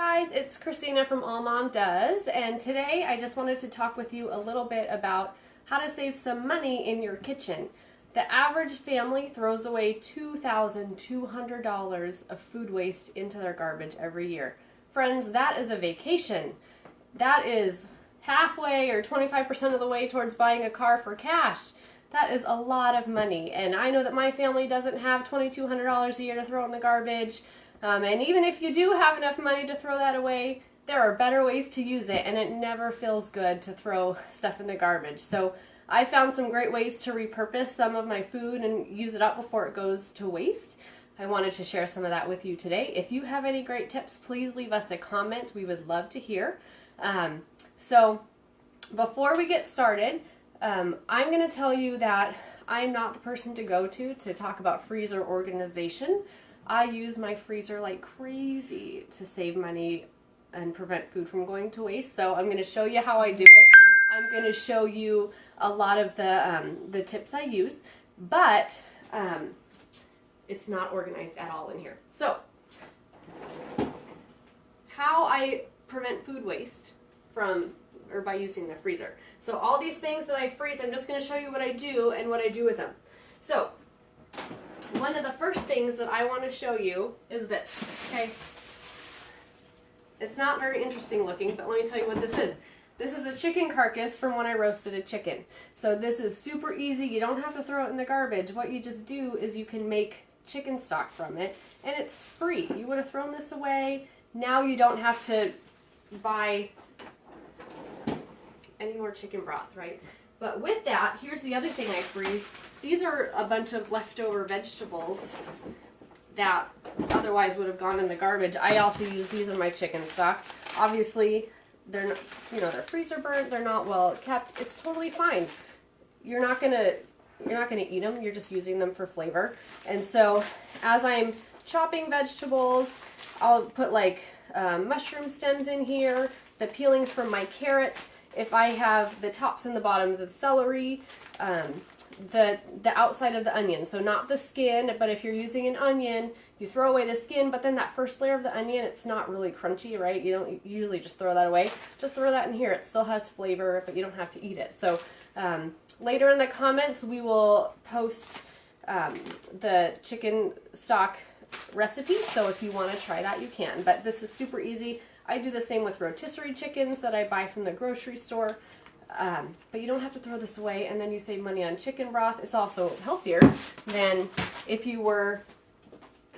guys, it's Christina from All Mom Does, and today I just wanted to talk with you a little bit about how to save some money in your kitchen. The average family throws away $2,200 of food waste into their garbage every year. Friends, that is a vacation. That is halfway or 25% of the way towards buying a car for cash. That is a lot of money, and I know that my family doesn't have $2,200 a year to throw in the garbage. And even if you do have enough money to throw that away, there are better ways to use it, and it never feels good to throw stuff in the garbage. So I found some great ways to repurpose some of my food and use it up before it goes to waste. I wanted to share some of that with you today. If you have any great tips, please leave us a comment. We would love to hear. So before we get started, I'm going to tell you that I'm not the person to go to talk about freezer organization. I use my freezer like crazy to save money and prevent food from going to waste. So I'm going to show you how I do it. I'm going to show you a lot of the tips I use, but it's not organized at all in here. So how I prevent food waste by using the freezer. So all these things that I freeze, I'm just going to show you what I do and what I do with them. So one of the first things that I want to show you is this, okay? It's not very interesting looking, but let me tell you what this is. This is a chicken carcass from when I roasted a chicken. So this is super easy. You don't have to throw it in the garbage. What you just do is you can make chicken stock from it, and it's free. You would have thrown this away. Now you don't have to buy any more chicken broth, right? But with that, here's the other thing I freeze. These are a bunch of leftover vegetables that otherwise would have gone in the garbage. I also use these in my chicken stock. Obviously, they're not, they're freezer burnt. They're not well kept. It's totally fine. You're not gonna eat them. You're just using them for flavor. And so, as I'm chopping vegetables, I'll put like mushroom stems in here, the peelings from my carrots. If I have the tops and the bottoms of celery, the outside of the onion, so not the skin, but if you're using an onion, you throw away the skin, but then that first layer of the onion, it's not really crunchy, right? You don't usually just throw that away. Just throw that in here. It still has flavor, but you don't have to eat it. So later in the comments, we will post the chicken stock recipe, so if you want to try that, you can. But this is super easy. I do the same with rotisserie chickens that I buy from the grocery store. But you don't have to throw this away, and then you save money on chicken broth. It's also healthier than if you were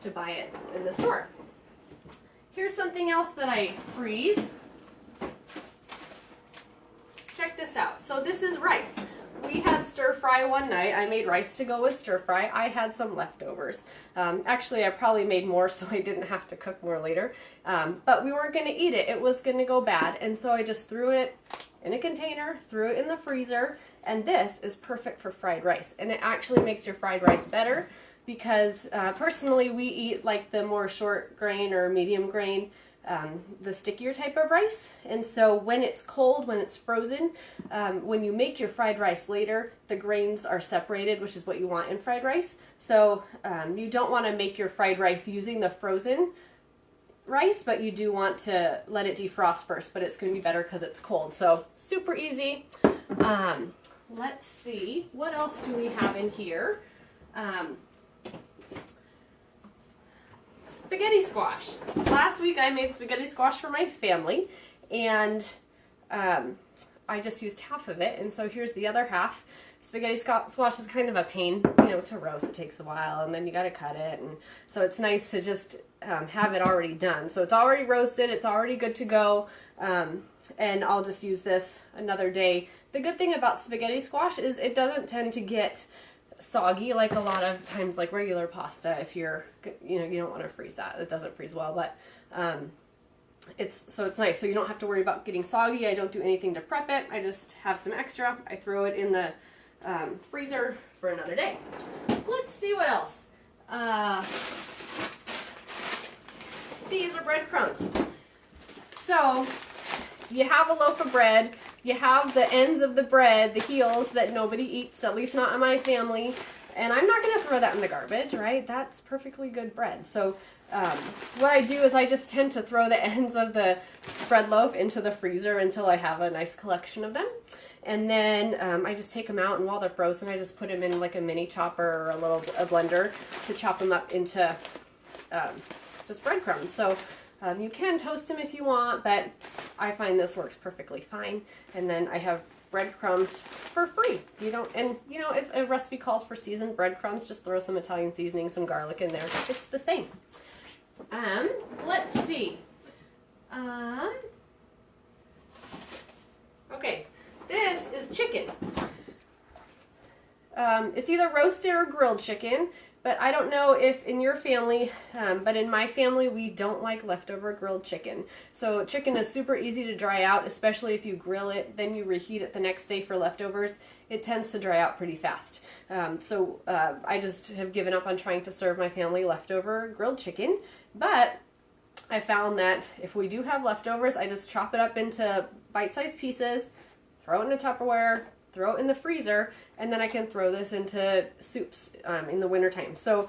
to buy it in the store. Here's something else that I freeze. Check this out. So this is rice. We had stir fry one night. I made rice to go with stir fry. I had some leftovers. Actually, I probably made more so I didn't have to cook more later. But we weren't going to eat it. It was going to go bad. And so I just threw it in a container, threw it in the freezer, and this is perfect for fried rice. And it actually makes your fried rice better because personally we eat like the more short grain or medium grain, the stickier type of rice. And so when it's cold, when it's frozen, when you make your fried rice later, the grains are separated, which is what you want in fried rice. So you don't want to make your fried rice using the frozen rice, but you do want to let it defrost first, but it's going to be better because it's cold. So super easy. Let's see, what else do we have in here? Spaghetti squash. Last week I made spaghetti squash for my family, and I just used half of it, and so here's the other half. Spaghetti squash is kind of a pain, to roast. It takes a while, and then you got to cut it, and so it's nice to just have it already done. So it's already roasted, it's already good to go, and I'll just use this another day. The good thing about spaghetti squash is it doesn't tend to get soggy like a lot of times like regular pasta. If you're, you don't want to freeze that. It doesn't freeze well, but it's nice. So you don't have to worry about getting soggy. I don't do anything to prep it. I just have some extra. I throw it in the freezer for another day. Let's see what else. These are breadcrumbs. So you have a loaf of bread. You have the ends of the bread, the heels that nobody eats, at least not in my family. And I'm not going to throw that in the garbage, right? That's perfectly good bread. So what I do is I just tend to throw the ends of the bread loaf into the freezer until I have a nice collection of them. And then I just take them out, and while they're frozen, I just put them in like a mini chopper or a blender to chop them up into just breadcrumbs. So you can toast them if you want, but I find this works perfectly fine. And then I have breadcrumbs for free. If a recipe calls for seasoned breadcrumbs, just throw some Italian seasoning, some garlic in there. It's the same. Let's see. Okay, this is chicken. It's either roasted or grilled chicken, but I don't know if in your family, but in my family, we don't like leftover grilled chicken. So chicken is super easy to dry out, especially if you grill it, then you reheat it the next day for leftovers. It tends to dry out pretty fast. I just have given up on trying to serve my family leftover grilled chicken, but I found that if we do have leftovers, I just chop it up into bite-sized pieces, throw it in a Tupperware, throw it in the freezer, and then I can throw this into soups in the wintertime. So,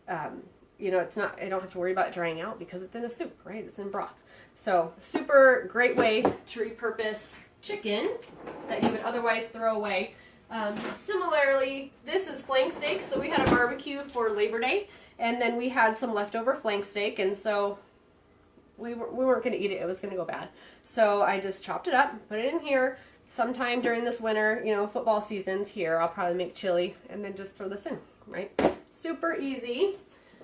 it's not, I don't have to worry about it drying out because it's in a soup, right? It's in broth. So, super great way to repurpose chicken that you would otherwise throw away. Similarly, this is flank steak. So we had a barbecue for Labor Day, and then we had some leftover flank steak, and so we weren't going to eat it. It was going to go bad. So I just chopped it up, put it in here. Sometime during this winter, football season's here, I'll probably make chili and then just throw this in, right? Super easy.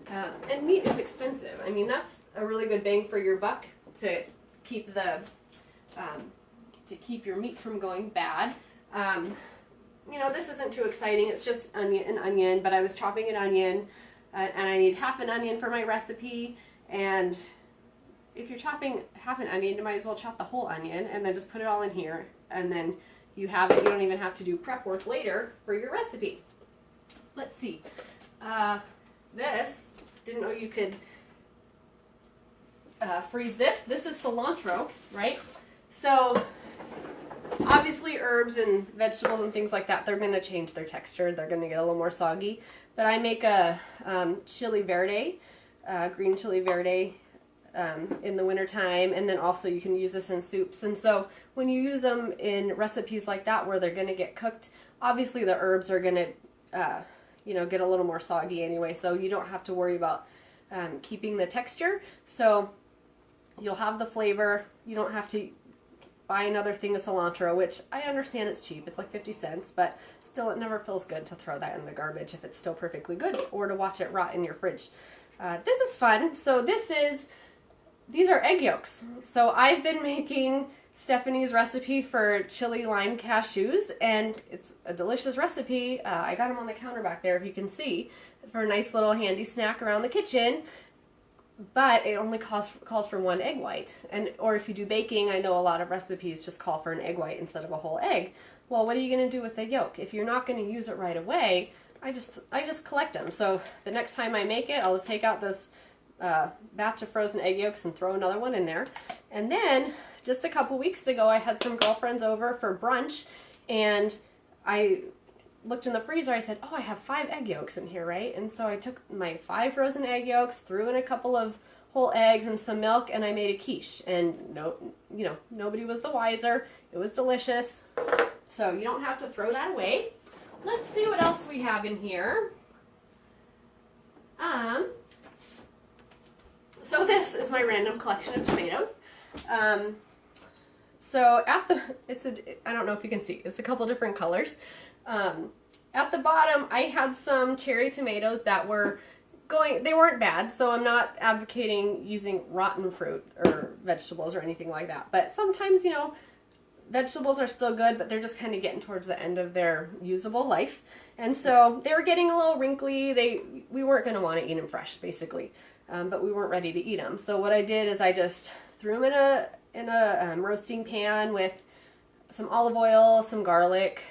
And meat is expensive. I mean, that's a really good bang for your buck to keep your meat from going bad. This isn't too exciting. It's just an onion, but I was chopping an onion, and I need half an onion for my recipe. And if you're chopping half an onion, you might as well chop the whole onion and then just put it all in here. And then you have it. You don't even have to do prep work later for your recipe. Let's see. Didn't know you could freeze this. This is cilantro, right? So obviously herbs and vegetables and things like that, they're going to change their texture. They're going to get a little more soggy. But I make a chili verde, green chili verde, in the wintertime, and then also you can use this in soups. And so when you use them in recipes like that where they're going to get cooked, obviously the herbs are going to get a little more soggy anyway, so you don't have to worry about keeping the texture. So you'll have the flavor. You don't have to buy another thing of cilantro, which I understand it's cheap. It's like 50 cents, but still it never feels good to throw that in the garbage if it's still perfectly good, or to watch it rot in your fridge. This is fun. So these are egg yolks. So I've been making Stephanie's recipe for chili lime cashews, and it's a delicious recipe. I got them on the counter back there, if you can see, for a nice little handy snack around the kitchen. But it only calls for one egg white. Or if you do baking, I know a lot of recipes just call for an egg white instead of a whole egg. Well, what are you going to do with the yolk? If you're not going to use it right away, I just collect them. So the next time I make it, I'll just take out this batch of frozen egg yolks and throw another one in there. And then just a couple weeks ago, I had some girlfriends over for brunch, and I looked in the freezer. I said, oh, I have 5 egg yolks in here, right? And so I took my 5 frozen egg yolks, threw in a couple of whole eggs and some milk, and I made a quiche. And nobody was the wiser. It was delicious. So you don't have to throw that away. Let's see what else we have in here. So this is my random collection of tomatoes. So I don't know if you can see, it's a couple different colors. At the bottom, I had some cherry tomatoes that they weren't bad, so I'm not advocating using rotten fruit or vegetables or anything like that. But sometimes, vegetables are still good, but they're just kind of getting towards the end of their usable life. And so they were getting a little wrinkly. We weren't going to want to eat them fresh, basically. But we weren't ready to eat them. So what I did is I just threw them in a roasting pan with some olive oil, some garlic,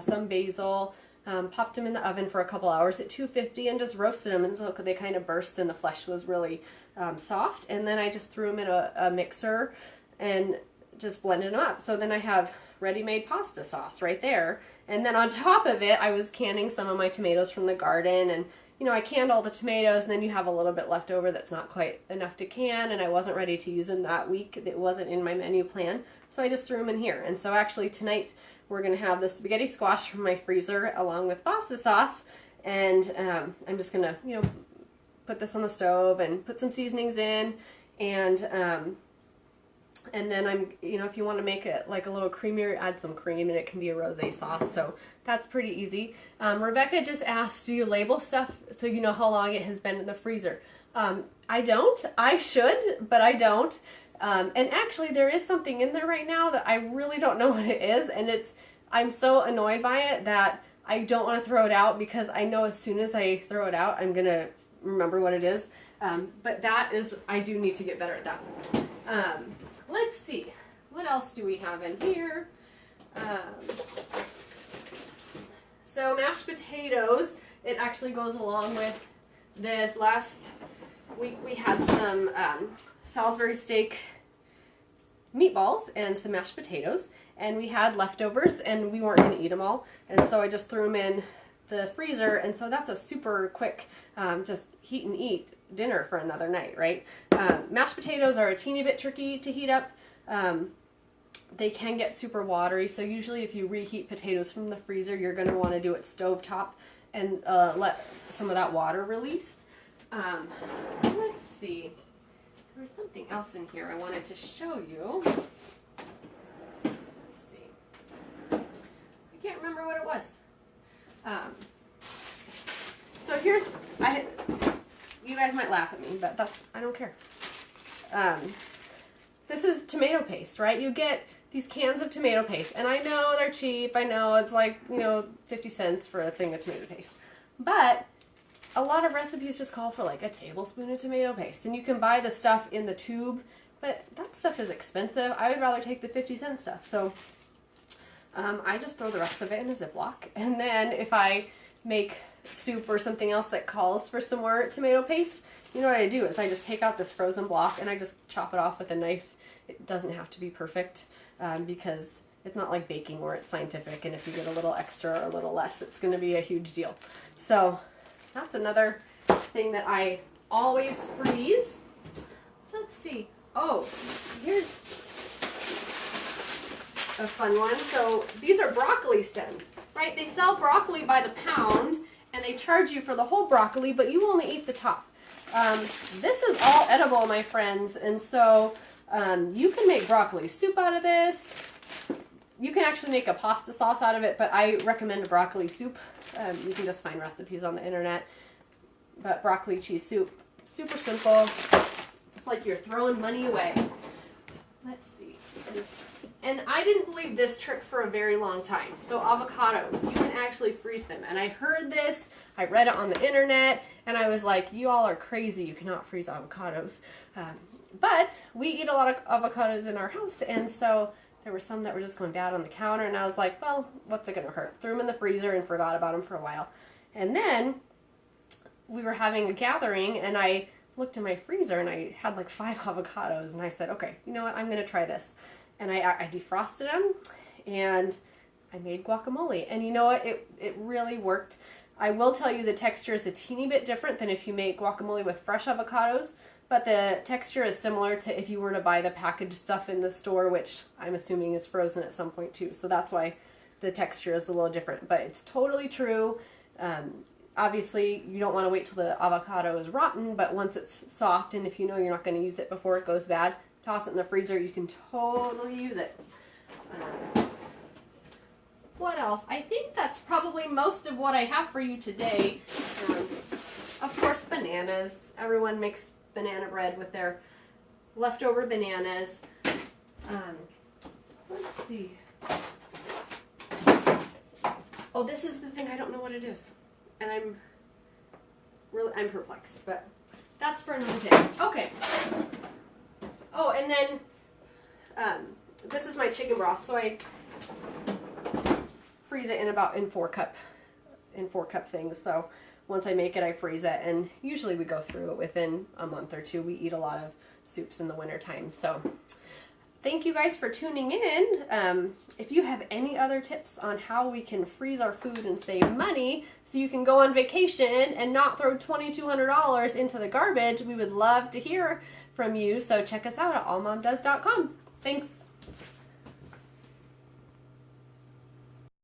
some basil, popped them in the oven for a couple hours at 250 and just roasted them until they kind of burst and the flesh was really soft. And then I just threw them in a mixer and just blended them up. So then I have ready-made pasta sauce right there. And then on top of it, I was canning some of my tomatoes from the garden, and you know, I canned all the tomatoes, and then you have a little bit left over that's not quite enough to can, and I wasn't ready to use them that week. It wasn't in my menu plan, so I just threw them in here. And so actually tonight we're going to have the spaghetti squash from my freezer along with pasta sauce, and I'm just going to, you know, put this on the stove and put some seasonings in, and then I'm, you know, if you want to make it like a little creamier, add some cream, and it can be a rosé sauce. So that's pretty easy. Rebecca just asked, do you label stuff so you know how long it has been in the freezer? I don't. I should, but I don't. And actually there is something in there right now that I really don't know what it is, and I'm so annoyed by it that I don't want to throw it out, because I know as soon as I throw it out, I'm going to remember what it is. But I do need to get better at that. Let's see, what else do we have in here? So mashed potatoes, it actually goes along with this. Last week we had some Salisbury steak meatballs and some mashed potatoes, and we had leftovers, and we weren't going to eat them all, and so I just threw them in the freezer, and so that's a super quick just heat and eat dinner for another night, right? Mashed potatoes are a teeny bit tricky to heat up. They can get super watery, so usually if you reheat potatoes from the freezer, you're going to want to do it stovetop and let some of that water release. Let's see. There was something else in here I wanted to show you. Let's see. I can't remember what it was. So here's, you guys might laugh at me, but I don't care. This is tomato paste, right? You get these cans of tomato paste, and I know they're cheap. I know it's like, you know, 50 cents for a thing of tomato paste. But a lot of recipes just call for like a tablespoon of tomato paste, and you can buy the stuff in the tube, but that stuff is expensive. I would rather take the 50-cent stuff. So I just throw the rest of it in a Ziploc, and then if I make soup or something else that calls for some more tomato paste, you know what I do is I just take out this frozen block and I just chop it off with a knife. It doesn't have to be perfect because it's not like baking where it's scientific, and if you get a little extra or a little less, it's going to be a huge deal. So that's another thing that I always freeze. Let's see. Oh, here's a fun one. So these are broccoli stems, right? They sell broccoli by the pound, and they charge you for the whole broccoli, but you only eat the top. This is all edible, my friends, and so you can make broccoli soup out of this. You can actually make a pasta sauce out of it, but I recommend a broccoli soup. You can just find recipes on the internet. But broccoli cheese soup, super simple. It's like you're throwing money away. Let's see. And I didn't believe this trick for a very long time. So avocados, you can actually freeze them. And I heard this, I read it on the internet, and I was like, you all are crazy, you cannot freeze avocados. But we eat a lot of avocados in our house, and so there were some that were just going bad on the counter, and I was like, well, what's it gonna hurt? Threw them in the freezer and forgot about them for a while. And then we were having a gathering, and I looked in my freezer, and I had like 5 avocados, and I said, okay, you know what, I'm gonna try this. And I defrosted them, and I made guacamole. And you know what? It really worked. I will tell you the texture is a teeny bit different than if you make guacamole with fresh avocados, but the texture is similar to if you were to buy the packaged stuff in the store, which I'm assuming is frozen at some point too. So that's why the texture is a little different, but it's totally true. Obviously, you don't want to wait till the avocado is rotten, but once it's soft, and if you know you're not going to use it before it goes bad, toss it in the freezer, you can totally use it. What else? I think that's probably most of what I have for you today. Of course, bananas. Everyone makes banana bread with their leftover bananas. Let's see. Oh, this is the thing, I don't know what it is. And I'm perplexed, but that's for another day. Okay. Oh, and then this is my chicken broth, so I freeze it in 4 cup things. So once I make it, I freeze it, and usually we go through it within a month or two. We eat a lot of soups in the winter time. So thank you guys for tuning in. If you have any other tips on how we can freeze our food and save money so you can go on vacation and not throw $2,200 into the garbage, we would love to hear from you. So check us out at allmomdoes.com. Thanks.